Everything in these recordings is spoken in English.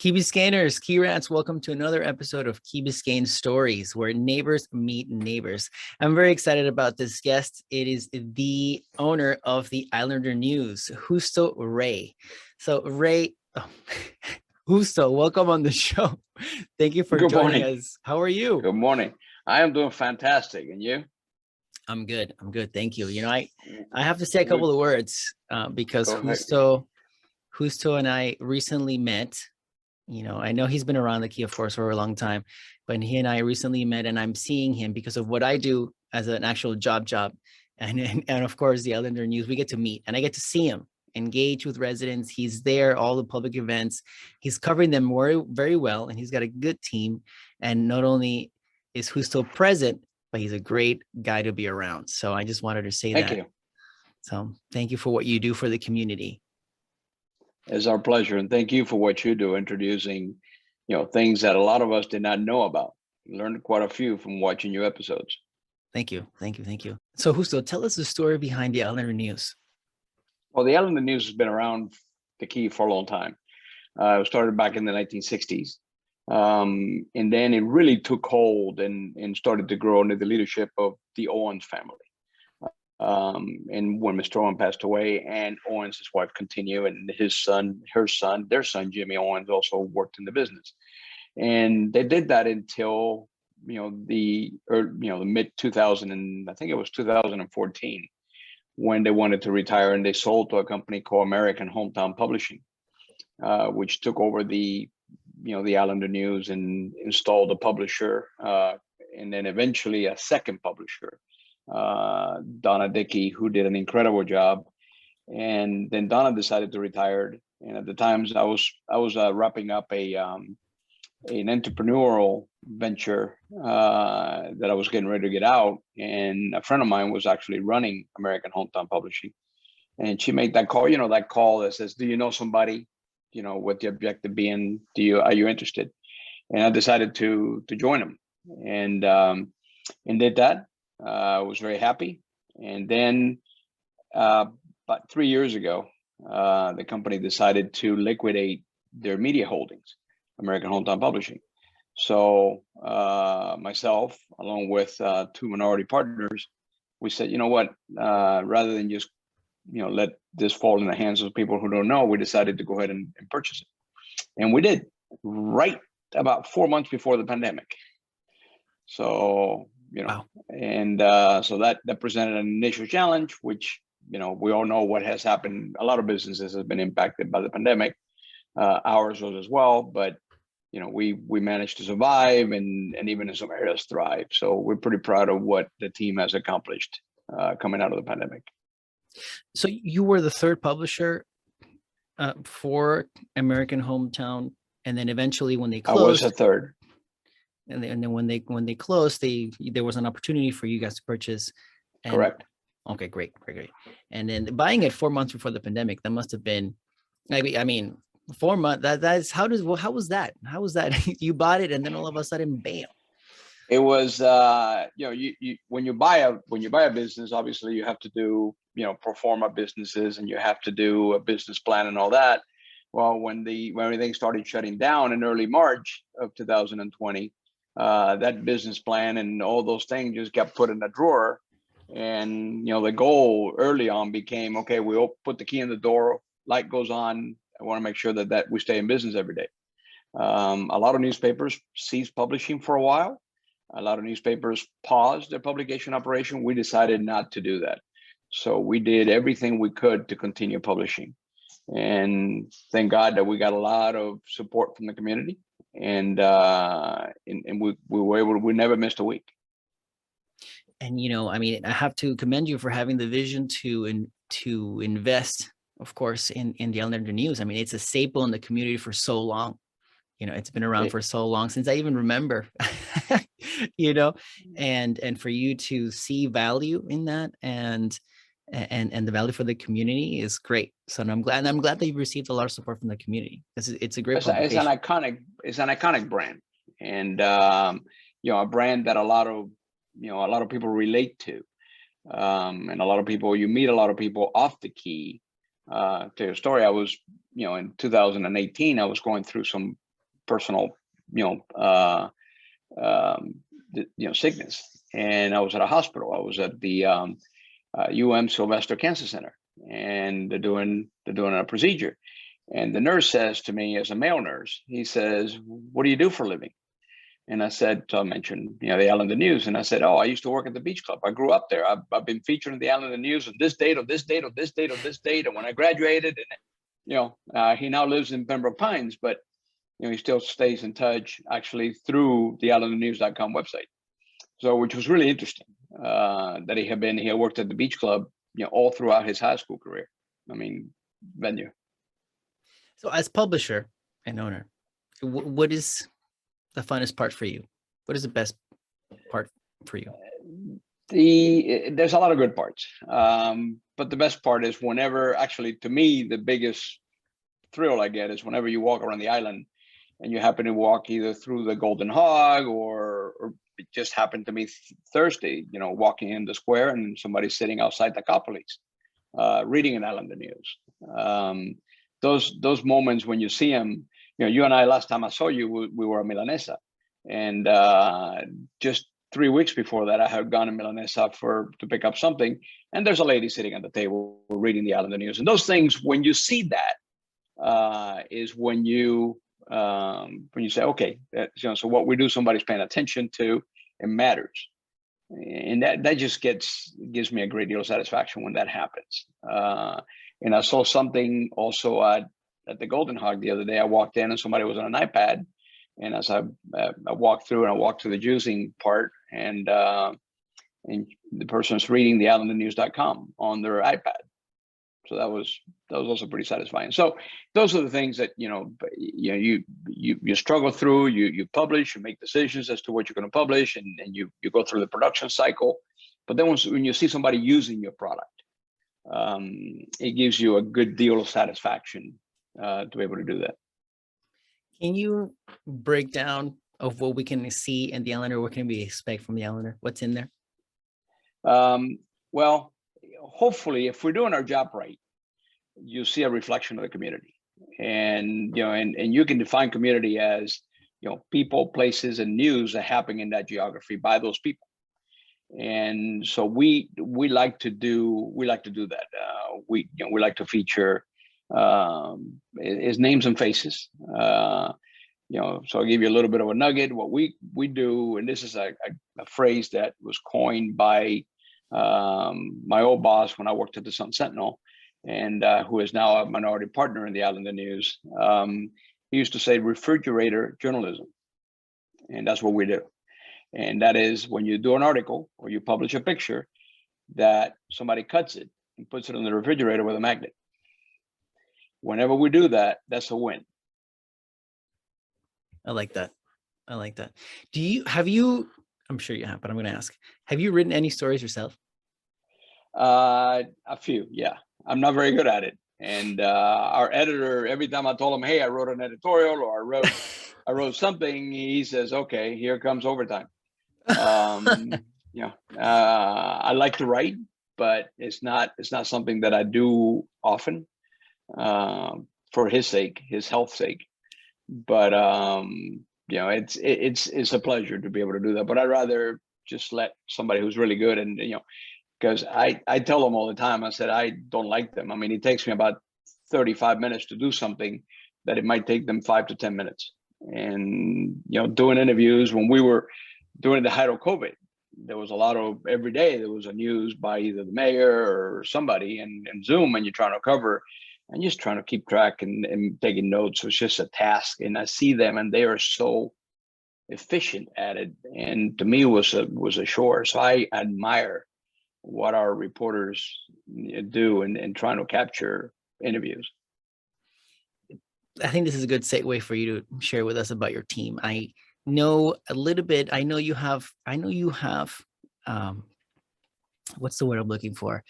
Key Biscayneers, Key Rats, welcome to another episode of Key Biscayne Stories, where neighbors meet neighbors. I'm very excited about this guest. It is the owner of the Islander News, Justo Ray. So Ray, Justo, welcome on the show. Thank you for Good joining morning. us. How are you? Good morning. I am doing fantastic. And you? I'm good. I'm good. Thank you. I have to say a couple of words because Go ahead. Justo and I recently met. I know he's been around the Key, of course, for a long time, but he and I recently met, and I'm seeing him because of what I do as an actual job. And of course, the Islander News, we get to meet and I get to see him, engage with residents. He's there, all the public events. He's covering them very, very well, and he's got a good team. And not only is Justo present, but he's a great guy to be around. So I just wanted to say Thank that. you. So thank you for what you do for the community. It's our pleasure. And thank you for what you do, introducing, things that a lot of us did not know about. Learned quite a few from watching your episodes. Thank you. So Justo, tell us the story behind the Islander News. Well, the Islander News has been around the Key for a long time. It was started back in the 1960s. And then it really took hold and started to grow under the leadership of the Owens family. And when Mr. Owen passed away, and Owens, his wife, continued, and their son, Jimmy Owens, also worked in the business. And they did that until, the mid 2000, and I think it was 2014, when they wanted to retire, and they sold to a company called American Hometown Publishing, which took over the Islander News and installed a publisher, and then eventually a second publisher, Donna Dickey, who did an incredible job. And then Donna decided to retire. And at the times I was wrapping up an entrepreneurial venture that I was getting ready to get out. And a friend of mine was actually running American Hometown Publishing. And she made that call, that call that says, do you know somebody, with the objective being, are you interested? And I decided to join them and did that. I was very happy. And then about 3 years ago, the company decided to liquidate their media holdings, American Hometown Publishing. So myself, along with two minority partners, we said, you know what, rather than just, let this fall in the hands of people who don't know, we decided to go ahead and purchase it. And we did, right about 4 months before the pandemic. So, Wow. And so that presented an initial challenge, which, we all know what has happened. A lot of businesses have been impacted by the pandemic. Ours was as well, but, we managed to survive and even in some areas thrive. So we're pretty proud of what the team has accomplished coming out of the pandemic. So you were the third publisher for American Hometown, and then eventually when they closed, I was a third. And then when they closed, there was an opportunity for you guys to purchase. And, correct. Okay, great. And then buying it 4 months before the pandemic, that must have been, maybe, 4 months. That's how was that? How was that? You bought it and then all of a sudden, bam. It was, you when you buy a business, obviously you have to do, pro forma businesses, and you have to do a business plan and all that. Well, when everything started shutting down in early March of 2020, that business plan and all those things just got put in a drawer. And, the goal early on became, okay, we'll put the key in the door, light goes on. I want to make sure that we stay in business every day. A lot of newspapers ceased publishing for a while. A lot of newspapers paused their publication operation. We decided not to do that. So we did everything we could to continue publishing. And thank God that we got a lot of support from the community. And we were able to, we never missed a week. And, I have to commend you for having the vision to invest, of course, in the Islander News. It's a staple in the community for so long. It's been around for so long, since I even remember, and for you to see value in that and the value for the community is great. So I'm glad that you've received a lot of support from the community. It's a great it's an iconic brand, and a brand that a lot of people relate to, and a lot of people, you meet a lot of people off the Key. To your story, I was, in 2018, I was going through some personal, sickness. And I was at a hospital. I was at the Sylvester Cancer Center, and they're doing a procedure. And the nurse says to me, as a male nurse, he says, "What do you do for a living?" And I said, so I mentioned, the Islander News. And I said, "Oh, I used to work at the beach club. I grew up there. I've been featured in the Islander News on this date, or this date, or this date, or this date. And when I graduated, and he now lives in Pembroke Pines, but he still stays in touch actually through the islandernews.com website. So, which was really interesting, that he had worked at the beach club, all throughout his high school career. Venue. So as publisher and owner, what is the funnest part for you? What is the best part for you? There's a lot of good parts. But the best part is whenever, actually, to me, the biggest thrill I get is whenever you walk around the island and you happen to walk either through the Golden Hog, or it just happened to me Thursday, walking in the square and somebody sitting outside the Copley's, reading an Islander News. Those moments when you see them, you and I, last time I saw you, we were at Milanesa, and just 3 weeks before that, I had gone to Milanesa to pick up something, and there's a lady sitting at the table reading the Islander News. And those things, when you see that, is when you say, okay, so what we do, somebody's paying attention to, it matters. And that just gives me a great deal of satisfaction when that happens. And I saw something also at the Golden Hog the other day. I walked in and somebody was on an iPad. And as I walked through, and I walked to the juicing part, and the person's reading the islandernews.com on their iPad. So that was also pretty satisfying. So those are the things that you struggle through. You publish, you make decisions as to what you're going to publish, and you go through the production cycle. But then when you see somebody using your product, it gives you a good deal of satisfaction to be able to do that. Can you break down of what we can see in the Islander? What can we expect from the Islander? What's in there? Well, hopefully, if we're doing our job right, you see a reflection of the community, and you can define community as people, places, and news that happen in that geography by those people. And so we like to do that. We like to feature is names and faces. So I'll give you a little bit of a nugget. What we do, and this is a phrase that was coined by my old boss when I worked at the Sun Sentinel, and who is now a minority partner in the Islander News. He used to say refrigerator journalism, and that's what we do. And that is when you do an article or you publish a picture, that somebody cuts it and puts it in the refrigerator with a magnet. Whenever we do that, that's a win. I like that. Have you, I'm sure you have, but I'm going to ask, have you written any stories yourself? A few, yeah. I'm not very good at it. And our editor, every time I told him, hey, I wrote an editorial, or I wrote something, he says, okay, here comes overtime. I like to write, but it's not something that I do often, for his sake, his health sake. But it's a pleasure to be able to do that. But I'd rather just let somebody who's really good, and because I tell them all the time, I said, I don't like them. I mean, it takes me about 35 minutes to do something that it might take them 5 to 10 minutes. And, doing interviews, when we were during the height of COVID, there was a lot of, every day there was a news by either the mayor or somebody, and Zoom, and you're trying to cover, and just trying to keep track and taking notes. So it's just a task. And I see them, and they are so efficient at it. And to me, it was a chore. So I admire what our reporters do in trying to capture interviews. I think this is a good segue for you to share with us about your team. I know a little bit. I know you have, what's the word I'm looking for?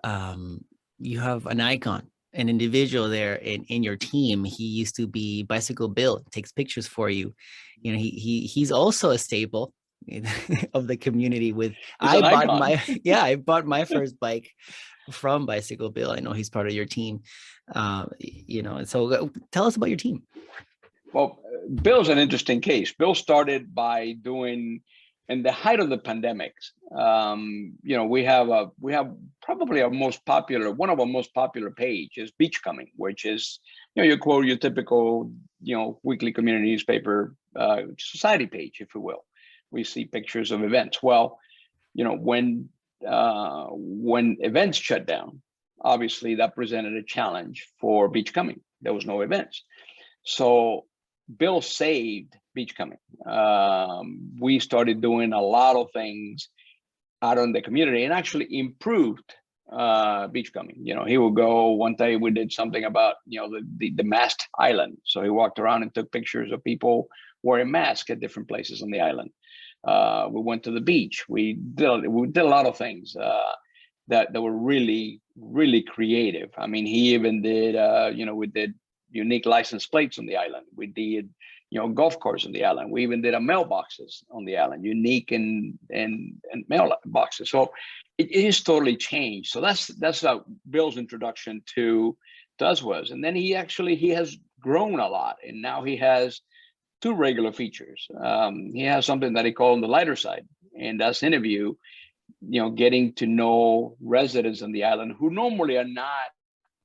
You have an icon, an individual there in your team. He used to be Bicycle Bill, takes pictures for you. He's also a staple of the community. I bought my first bike from Bicycle Bill. I know he's part of your team. So tell us about your team. Well, Bill's an interesting case. Bill started by doing, in the height of the pandemics, we have probably our most popular, one of our most popular page is Beach Coming, which is, you quote your typical, weekly community newspaper, society page, if you will. We see pictures of events. Well, when events shut down, obviously that presented a challenge for Beach Coming. There was no events. So Bill saved Beach Coming. We started doing a lot of things out in the community and actually improved Beach Coming. He would go, one day we did something about, the masked island. So he walked around and took pictures of people wearing masks at different places on the island. We went to the beach. We did a lot of things that were really, really creative. I mean, he even did, we did unique license plates on the island. We did, golf carts on the island. We even did a mailboxes on the island, unique and mailboxes. So it is totally changed. So that's how Bill's introduction to us was. And then he has grown a lot, and now he has 2 regular features. He has something that he called the lighter side, and that's interview, getting to know residents on the island who normally are not,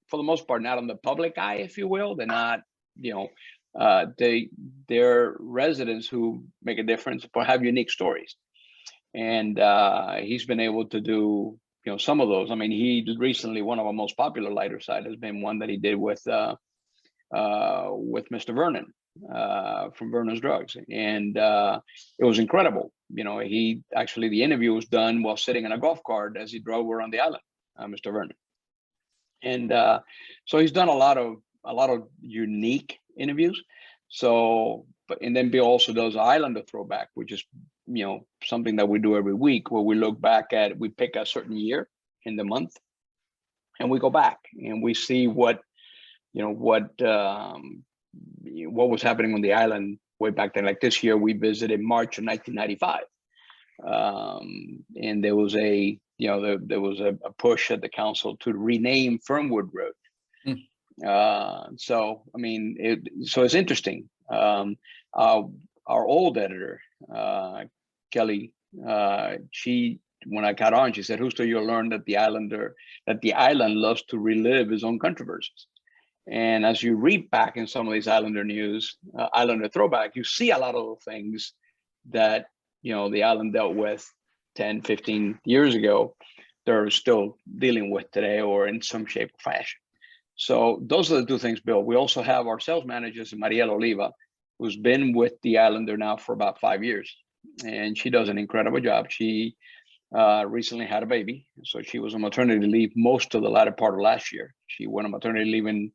for the most part, not on the public eye, if you will. They're not, they're residents who make a difference or have unique stories. And he's been able to do, some of those. I mean, he recently, one of our most popular lighter side has been one that he did with Mr. Vernon from Vernon's Drugs. And it was incredible. He actually, the interview was done while sitting in a golf cart as he drove around the island, Mr. Vernon. And so he's done a lot of unique interviews. So, and then Bill also does Islander Throwback, which is, something that we do every week, where we look back at, we pick a certain year in the month, and we go back and we see what was happening on the island way back then. Like this year, we visited March of 1995, and there was a push at the council to rename Fernwood Road. So I mean, so it's interesting. Our old editor, Kelly, when I got on, she said, "Justo, you'll learn that the island loves to relive his own controversies." And as you read back in some of these Islander news, Islander Throwback, you see a lot of the things that, the island dealt with 10, 15 years ago, they're still dealing with today or in some shape or fashion. So those are the 2 things, Bill. We also have our sales managers, Mariela Oliva, who's been with the Islander now for about 5 years. And she does an incredible job. She recently had a baby. So she was on maternity leave most of the latter part of last year. She went on maternity leave in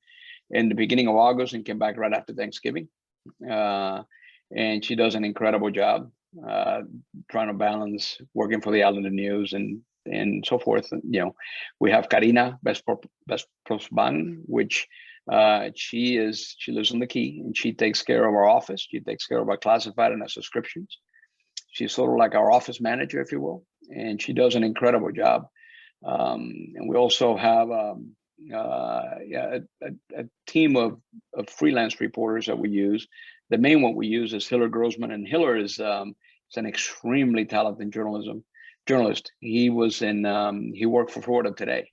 the beginning of August and came back right after Thanksgiving. And she does an incredible job trying to balance working for the Islander News and so forth. We have Karina Besprosban, which she lives on the Key, and she takes care of our office. She takes care of our classified and our subscriptions. She's sort of like our office manager, if you will, and she does an incredible job. And we also have a team of freelance reporters that we use. The main one we use is Hiller Grossman, and Hiller is an extremely talented journalist. He worked for Florida Today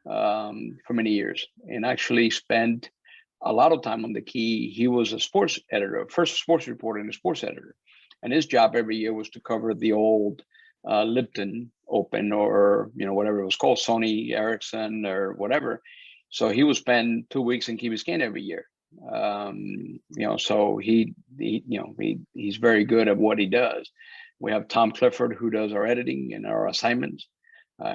for many years, and actually spent a lot of time on the Key. He was a sports editor, first sports reporter and a sports editor. And his job every year was to cover the old Lipton Open, or whatever it was called, Sony Ericsson or whatever. So he would spend 2 weeks in Key Biscayne every year. So he's very good at what he does. We have Tom Clifford, who does our editing and our assignments.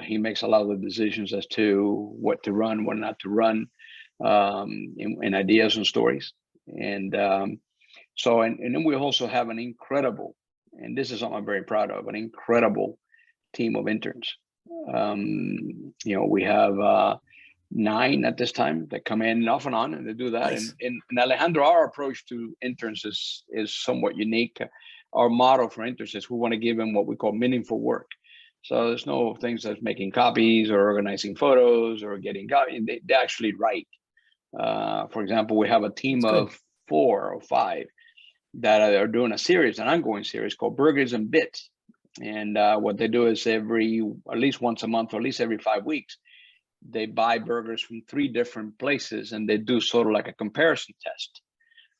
He makes a lot of the decisions as to what to run, what not to run, in ideas and stories. And then we also have an incredible, and this is something I'm very proud of, an incredible team of interns. We have 9 at this time that come in off and on, and they do that. Nice. And Alejandro, our approach to interns is somewhat unique. Our motto for interns is we want to give them what we call meaningful work. So there's no things that's making copies or organizing photos or getting copies. They actually write. For example, we have a team of 4 or 5 that are doing a series, an ongoing series called Burgers and Bits. And what they do is at least once a month, or at least every 5 weeks, they buy burgers from 3 different places, and they do sort of like a comparison test.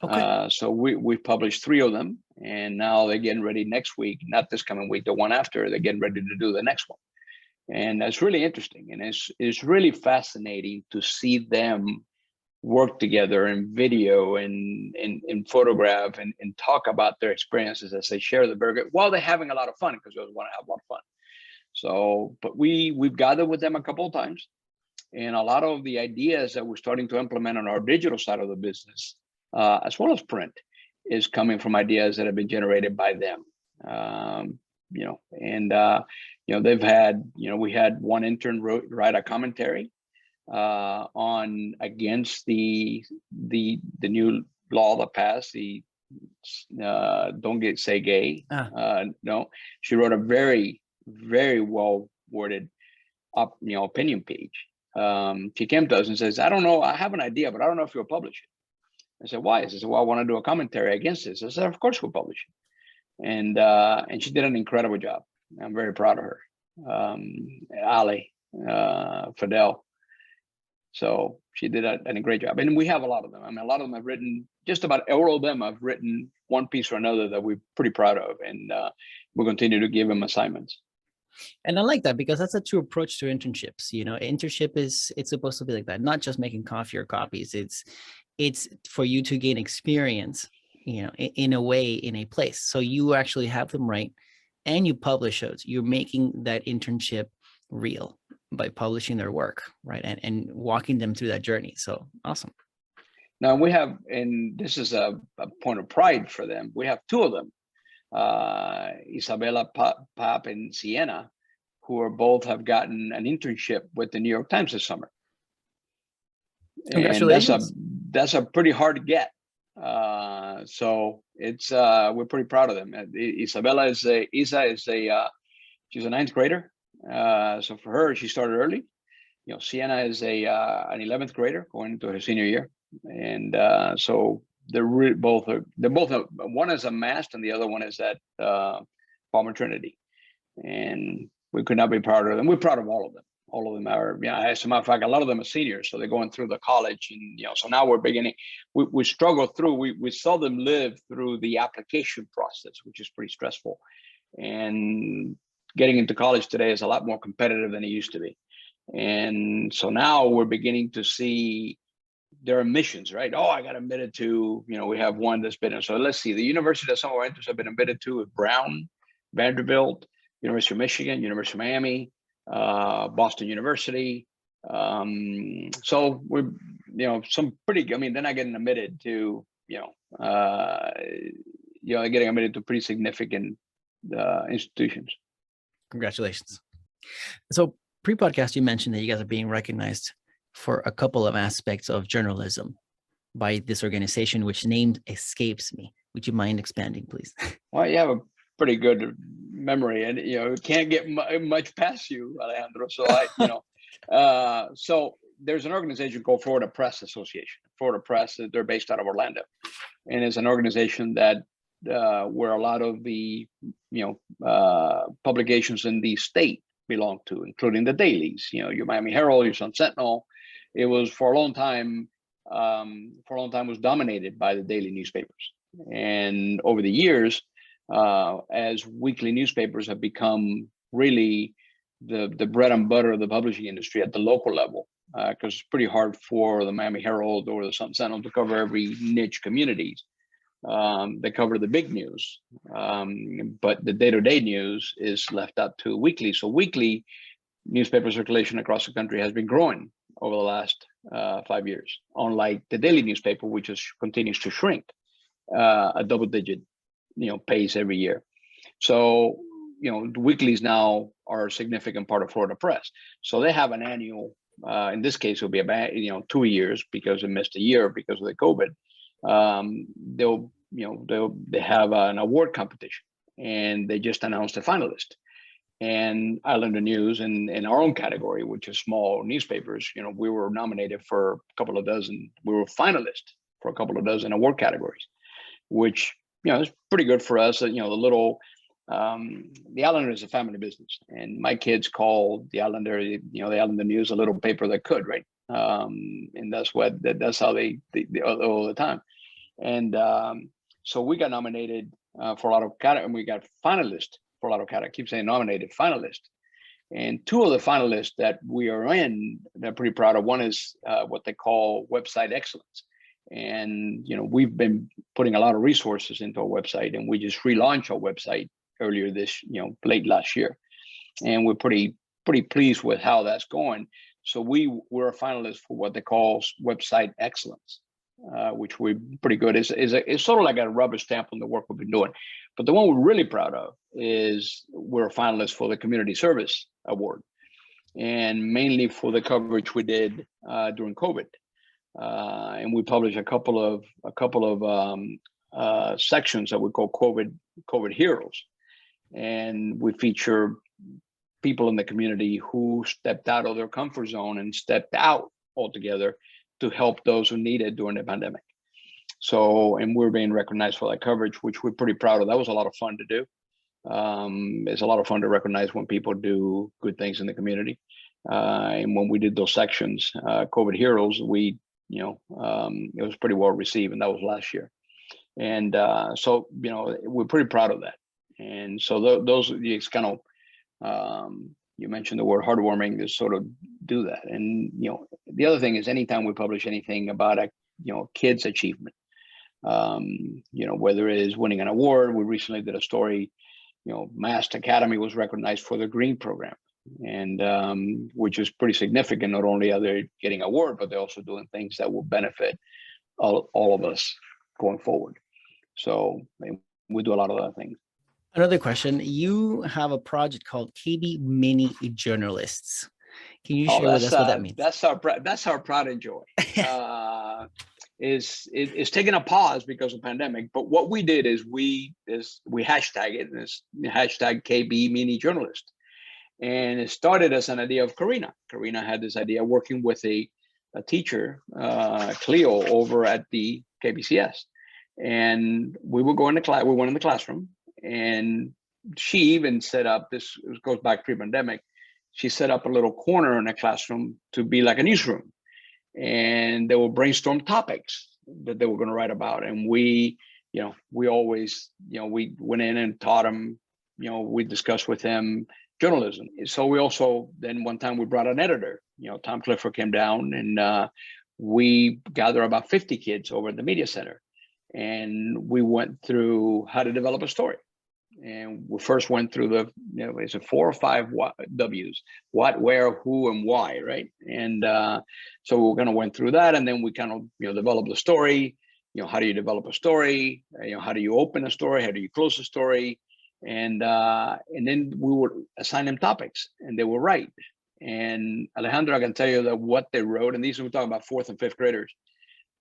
Okay. So we've published 3 of them, and now they're getting ready next week, not this coming week, the one after, they're getting ready to do the next one. And that's really interesting. And it's really fascinating to see them work together in video and in photograph and talk about their experiences as they share the burger while they're having a lot of fun, because they want to have a lot of fun. So, but we've gathered with them a couple of times, and a lot of the ideas that we're starting to implement on our digital side of the business, as well as print, is coming from ideas that have been generated by them. They've had, we had one intern write a commentary on against the new law that passed, the don't say gay. No, she wrote a very, very well worded opinion page. She came to us and says, I don't know, I have an idea, but I don't know if you'll publish it. I said, why? She said, well, I want to do a commentary against this. I said, of course we'll publish it. And she did an incredible job. I'm very proud of her. Ali, Fidel. So she did a great job. And we have a lot of them. I mean, a lot of them have written, just about all of them have written one piece or another that we're pretty proud of. And we'll continue to give them assignments. And I like that, because that's a true approach to internships. Internship it's supposed to be like that, not just making coffee or copies. It's for you to gain experience, in a way, in a place. So you actually have them write and you publish those. You're making that internship real by publishing their work, right? And walking them through that journey. So awesome. Now we have, and this is a point of pride for them, we have 2 of them, Isabella Pap and Sienna, who are both have gotten an internship with the New York Times this summer. Congratulations. And that's a pretty hard to get. So it's we're pretty proud of them. Isabella is she's a 9th grader. So for her, she started early. Sienna is an 11th grader going into her senior year, and so they're both one is a mast and the other one is at Palmer Trinity, and we could not be prouder of them. We're proud of all of them. All of them are, as a matter of fact, a lot of them are seniors, so they're going through the college, and so now we're beginning. We struggle through. We saw them live through the application process, which is pretty stressful, and getting into college today is a lot more competitive than it used to be. And so now we're beginning to see their admissions, right? Oh, I got admitted to, we have one that's been, so let's see, the university that some of our interns have been admitted to is Brown, Vanderbilt, University of Michigan, University of Miami, Boston University. So we're, some pretty, they're not getting admitted to, they're getting admitted to pretty significant institutions. Congratulations. So pre-podcast, you mentioned that you guys are being recognized for a couple of aspects of journalism by this organization, which name escapes me. Would you mind expanding, please? Well, you have a pretty good memory, and it can't get much past you, Alejandro. So so there's an organization called Florida Press Association. Florida Press, they're based out of Orlando, and it's an organization that where a lot of the publications in the state belong to, including the dailies. Your Miami Herald, your Sun Sentinel. It was for a long time was dominated by the daily newspapers, and over the years, as weekly newspapers have become really the bread and butter of the publishing industry at the local level, because it's pretty hard for the Miami Herald or the Sun Sentinel to cover every niche communities. They cover the big news, but the day-to-day news is left up to weekly. So weekly newspaper circulation across the country has been growing over the last 5 years, unlike the daily newspaper, which continues to shrink a double-digit pace every year. So the weeklies now are a significant part of Florida Press. So they have an annual, in this case, it'll be about 2 years because it missed a year because of the COVID. They have an award competition, and they just announced a finalist. And Islander News, in our own category, which is small newspapers, we were nominated for a couple of dozen. We were finalists for a couple of dozen award categories, which it's pretty good for us. The little, the Islander is a family business, and my kids call the Islander, the Islander News, a little paper that could, right? And that's how they all the time. And so we got nominated for a lot of categories, and we got finalists for a lot of categories. I keep saying nominated, finalists. And two of the finalists that we are in, they're pretty proud of. One is what they call website excellence. And, we've been putting a lot of resources into our website, and we just relaunched our website earlier late last year. And we're pretty pleased with how that's going. So we're a finalist for what they call website excellence, which we're pretty good. It's sort of like a rubber stamp on the work we've been doing. But the one we're really proud of is we're a finalist for the Community Service Award, and mainly for the coverage we did during COVID. And we published a couple of sections that we call COVID Heroes, and we feature people in the community who stepped out of their comfort zone and stepped out altogether to help those who needed during the pandemic. So, and we're being recognized for that coverage, which we're pretty proud of. That was a lot of fun to do. It's a lot of fun to recognize when people do good things in the community. And when we did those sections, COVID Heroes, it was pretty well received, and that was last year. And so, we're pretty proud of that. And so those, it's kind of, you mentioned the word heartwarming to sort of do that. And, the other thing is anytime we publish anything about a, kids' achievement, whether it is winning an award. We recently did a story, Mast Academy was recognized for the green program, and which is pretty significant. Not only are they getting an award, but they're also doing things that will benefit all of us going forward. So we do a lot of other things. Another question. You have a project called KB Mini Journalists. Can you share with us what that means? That's our pride and joy. It's taking a pause because of pandemic, but what we did is we hashtag it, and it's hashtag KB Mini Journalist. And it started as an idea of Karina. Karina had this idea working with a teacher, Cleo, over at the KBCS. And we would go in the class, we went in the classroom, and she even set up, this goes back pre-pandemic, she set up a little corner in the classroom to be like a newsroom. And they will brainstorm topics that they were going to write about. And we always, we went in and taught them, we discussed with them journalism. So we also, then one time we brought an editor, Tom Clifford came down, and we gathered about 50 kids over at the media center. And we went through how to develop a story. And we first went through the, it's a 4 or 5 W's: what, where, who, and why, right? And so we kind of went through that, and then we kind of, developed the story. How do you develop a story? How do you open a story? How do you close a story? And then we would assign them topics, and they would write. And Alejandro, I can tell you that what they wrote, and these we're talking about 4th and 5th graders,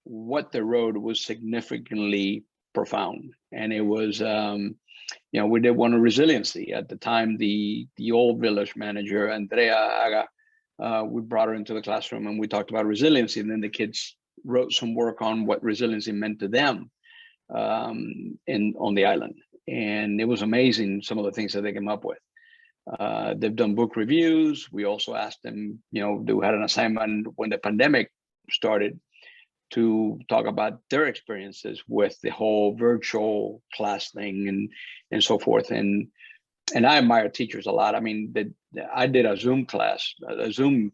what they wrote was significantly profound. And it was, we did one on resiliency. At the time, the old village manager, Andrea Aga, we brought her into the classroom and we talked about resiliency. And then the kids wrote some work on what resiliency meant to them on the island. And it was amazing, some of the things that they came up with. They've done book reviews. We also asked them, they had an assignment when the pandemic started to talk about their experiences with the whole virtual class thing and so forth. And I admire teachers a lot. I mean, I did a Zoom class, a Zoom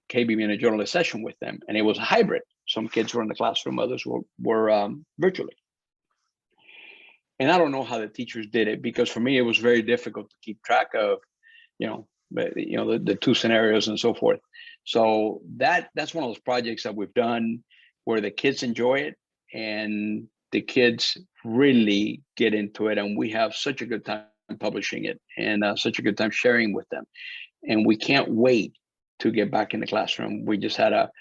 KB in a journalist session with them, and it was a hybrid. Some kids were in the classroom, others were virtually. And I don't know how the teachers did it, because for me, it was very difficult to keep track of, the 2 scenarios and so forth. So that's one of those projects that we've done where the kids enjoy it and the kids really get into it. And we have such a good time publishing it, and such a good time sharing with them. And we can't wait to get back in the classroom. We just had a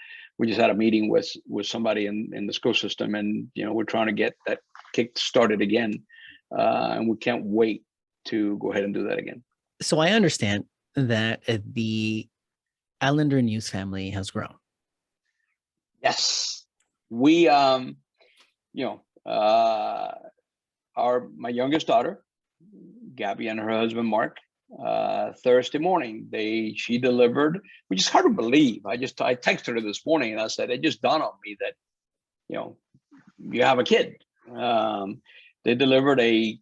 meeting with somebody in the school system, and we're trying to get that kick started again. And we can't wait to go ahead and do that again. So I understand that the Islander News family has grown. Yes, we, our my youngest daughter, Gabby, and her husband Mark, Thursday morning. She delivered, which is hard to believe. I texted her this morning and I said, it just dawned on me that, you have a kid. They delivered a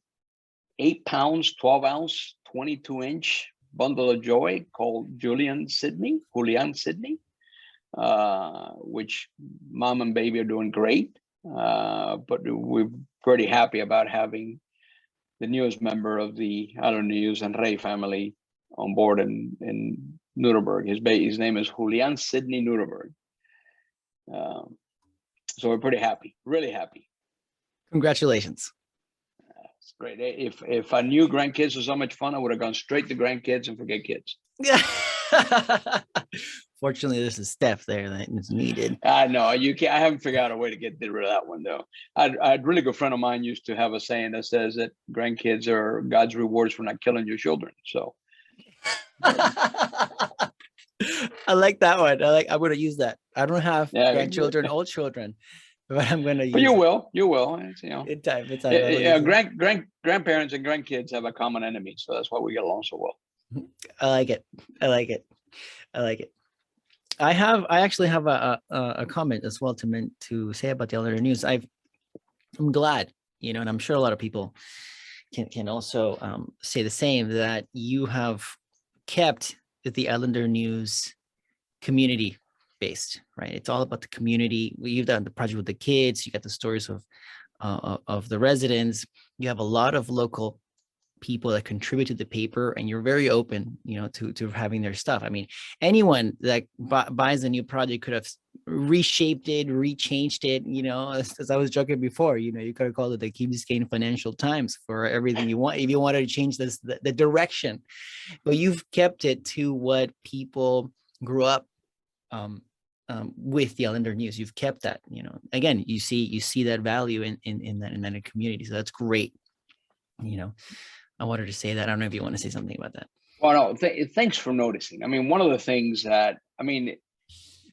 8 pounds, 12 ounce, 22-inch bundle of joy called Julian Sydney, which mom and baby are doing great. But we're pretty happy about having the newest member of the Island News and Rey family on board in Nuremberg. His name is Julian Sydney Nuremberg. So we're pretty happy, really happy. Congratulations. It's great. If I knew grandkids was so much fun, I would have gone straight to grandkids and forget kids. Fortunately, there's a step there that is needed. I know you can't. I haven't figured out a way to get rid of that one though. A really good friend of mine used to have a saying that says that grandkids are God's rewards for not killing your children. So I like that one. I'm going to use that. I don't have grandchildren, old children, but I'm going to use. But you will. It's, in time. Grandparents and grandkids have a common enemy, so that's why we get along so well. I like it. I actually have a comment as well to say about the Islander News. I'm glad, and I'm sure a lot of people can also say the same, that you have kept the Islander News community based, right? It's all about the community. You've done the project with the kids. You got the stories of the residents. You have a lot of local people that contribute to the paper, and you're very open, to having their stuff. I mean, anyone that buys a new project could have reshaped it, rechanged it, as I was joking before, you could have called it the Key Biscayne Financial Times for everything you want, if you wanted to change the direction, but you've kept it to what people grew up with the Islander News. You've kept that, again, you see that value in that community. So that's great. I wanted to say that. I don't know if you want to say something about that. Well, no, thanks for noticing. I mean, one of the things that,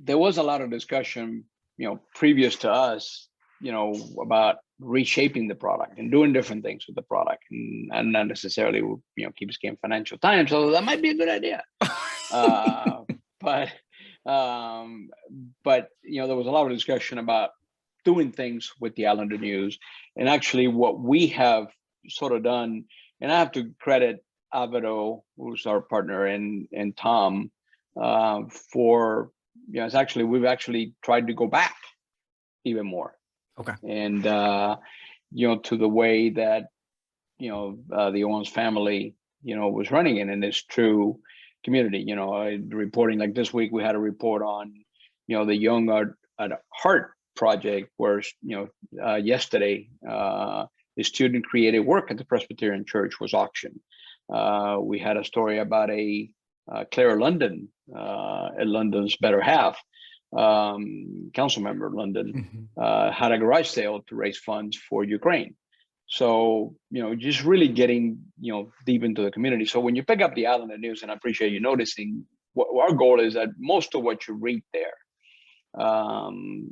there was a lot of discussion, previous to us, about reshaping the product and doing different things with the product, and not necessarily, Key Biscayne Financial Times, although that might be a good idea. But there was a lot of discussion about doing things with the Islander News, and actually what we have sort of done. And I have to credit Avido, who's our partner, and Tom for, we've actually tried to go back even more. Okay. And, to the way that, the Owens family, was running it in this true community. Reporting like this week, we had a report on, the Young at Heart project, where, yesterday, the student created work at the Presbyterian Church was auctioned. We had a story about Claire London, at London's Better Half, council member London, had a garage sale to raise funds for Ukraine. So, just really getting, deep into the community. So when you pick up the Islander News, and I appreciate you noticing, what our goal is that most of what you read there,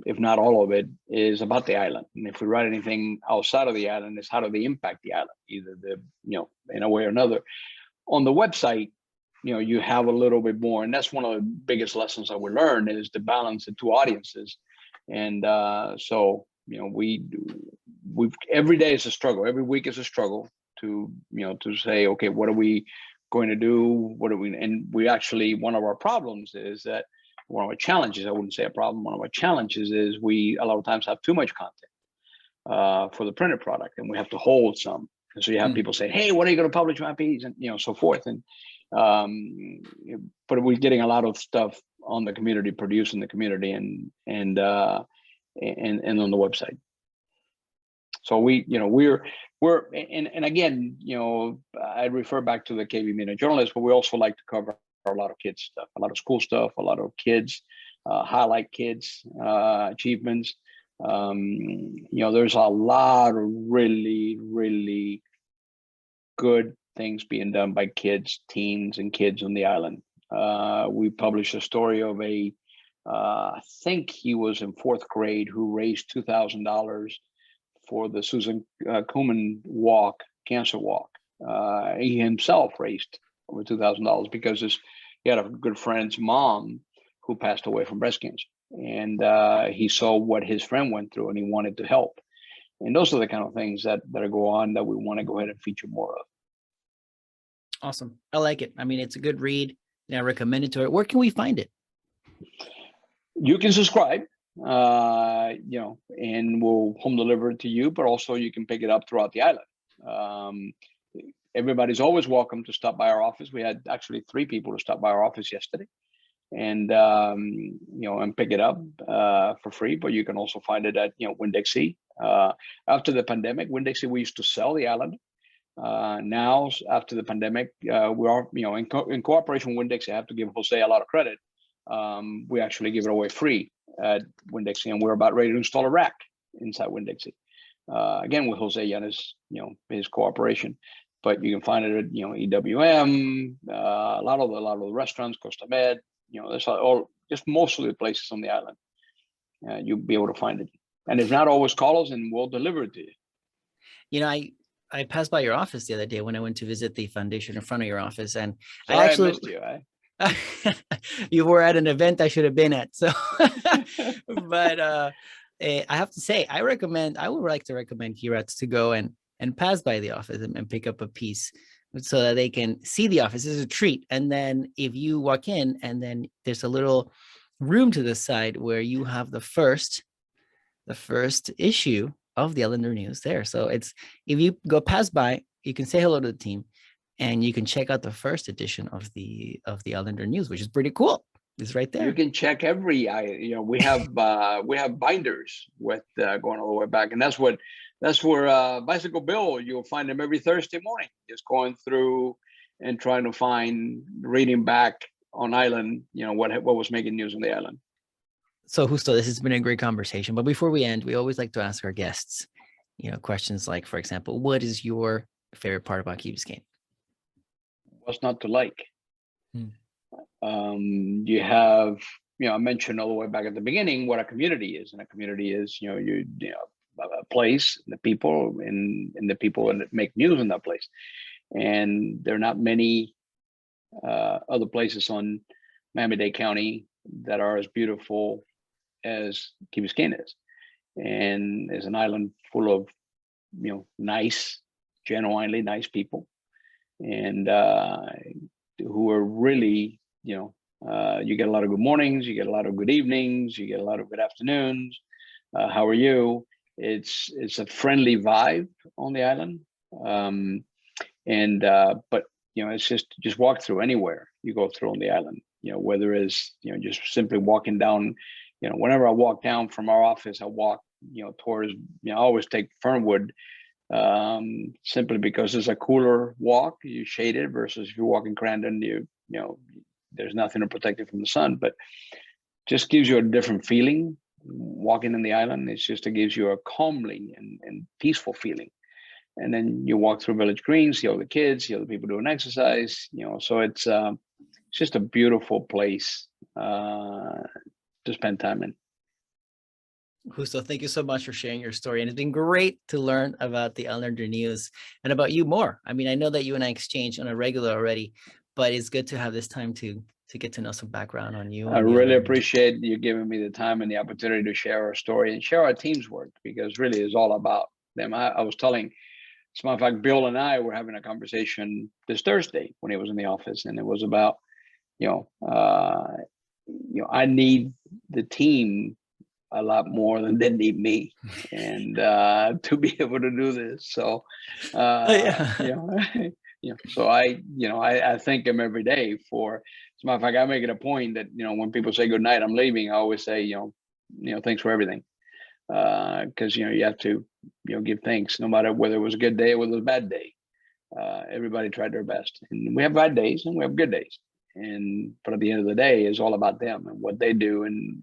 if not all of it, is about the island. And if we write anything outside of the island, is how do they impact the island, either in a way or another. On the website, you have a little bit more, and that's one of the biggest lessons that we learned, is to balance the two audiences. And so we've every day is a struggle, every week is a struggle to say, okay, what are we going to do? And we actually, one of our problems is that, one of our challenges, I wouldn't say a problem, one of our challenges is we a lot of times have too much content for the printed product, and we have to hold some. And so you have people say, hey, when are you going to publish my piece? And, so forth. And, but we're getting a lot of stuff on the community, produced in the community and on the website. So we're and again, I refer back to the KB Media Journalist, but we also like to cover a lot of kids stuff, a lot of school stuff, a lot of kids, highlight kids achievements. There's a lot of really, really good things being done by kids, teens, and kids on the island. We published a story of I think he was in 4th grade, who raised $2,000 for the Susan Komen walk, cancer walk. He himself raised over $2,000 because he had a good friend's mom who passed away from breast cancer. And he saw what his friend went through and he wanted to help. And those are the kind of things that go on that we want to go ahead and feature more of. Awesome. I like it. I mean, it's a good read. And I recommend it to it. Where can we find it? You can subscribe, and we'll home deliver it to you, but also you can pick it up throughout the island. Everybody's always welcome to stop by our office. We had actually 3 people to stop by our office yesterday and, and pick it up for free, but you can also find it at, Winn-Dixie. After the pandemic, Winn-Dixie, we used to sell the island. Now, after the pandemic, we are, in cooperation with Winn-Dixie, I have to give Jose a lot of credit. We actually give it away free at Winn-Dixie, and we're about ready to install a rack inside Winn-Dixie. Again, with Jose and his cooperation. But you can find it at EWM, a lot of the restaurants, Costa Med. There's just most of the places on the island. You'll be able to find it, and if not, always call us and we'll deliver it to you. I passed by your office the other day when I went to visit the foundation in front of your office, and Sorry, I actually missed you. You were at an event I should have been at. So, but I have to say, I would like to recommend Kirats to go and pass by the office and pick up a piece so that they can see the office. It's a treat. And then if you walk in, and then there's a little room to the side where you have the first issue of the Islander News there. So if you go pass by, you can say hello to the team, and you can check out the first edition of the Islander News, which is pretty cool. It's right there. You can check we have binders with going all the way back, and that's where Bicycle Bill, you'll find him every Thursday morning, just going through and trying to reading back on island, what was making news on the island. So Justo, this has been a great conversation. But before we end, we always like to ask our guests, questions like, for example, what is your favorite part about Key Biscayne? What's not to like? You have, I mentioned all the way back at the beginning what a community is, and a community is, a place, the people, and the people that make news in that place. And there are not many other places on Miami-Dade County that are as beautiful as Key Biscayne is, and is an island full of nice, genuinely nice people, and who are really you get a lot of good mornings, you get a lot of good evenings, you get a lot of good afternoons. How are you? It's a friendly vibe on the island, but it's just walk through anywhere you go through on the island. Whether it's just simply walking down. Whenever I walk down from our office, I walk, towards, I always take Fernwood, simply because it's a cooler walk. You shade it versus if you walk in Crandon, there's nothing to protect you from the sun, but just gives you a different feeling walking in the island. It gives you a calming and peaceful feeling. And then you walk through Village Green, see all the kids, see all the people doing exercise, so it's just a beautiful place to spend time in. Justo, thank you so much for sharing your story. And it's been great to learn about the Islander News and about you more. I mean, I know that you and I exchange on a regular already, but it's good to have this time to get to know some background on you. I really appreciate you giving me the time and the opportunity to share our story and share our team's work, because really it's all about them. I was telling, as a matter of fact, Bill and I were having a conversation this Thursday when he was in the office, and it was about, I need the team a lot more than they need me, and to be able to do this. So, so I thank him every day for. As a matter of fact, I make it a point that when people say good night, I'm leaving, I always say thanks for everything, because you have to give thanks no matter whether it was a good day or whether it was a bad day. Everybody tried their best, and we have bad days and we have good days. But at the end of the day, it's all about them and what they do and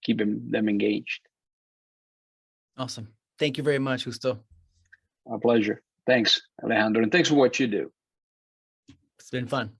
keeping them engaged. Awesome. Thank you very much, Justo. My pleasure. Thanks, Alejandro. And thanks for what you do. It's been fun.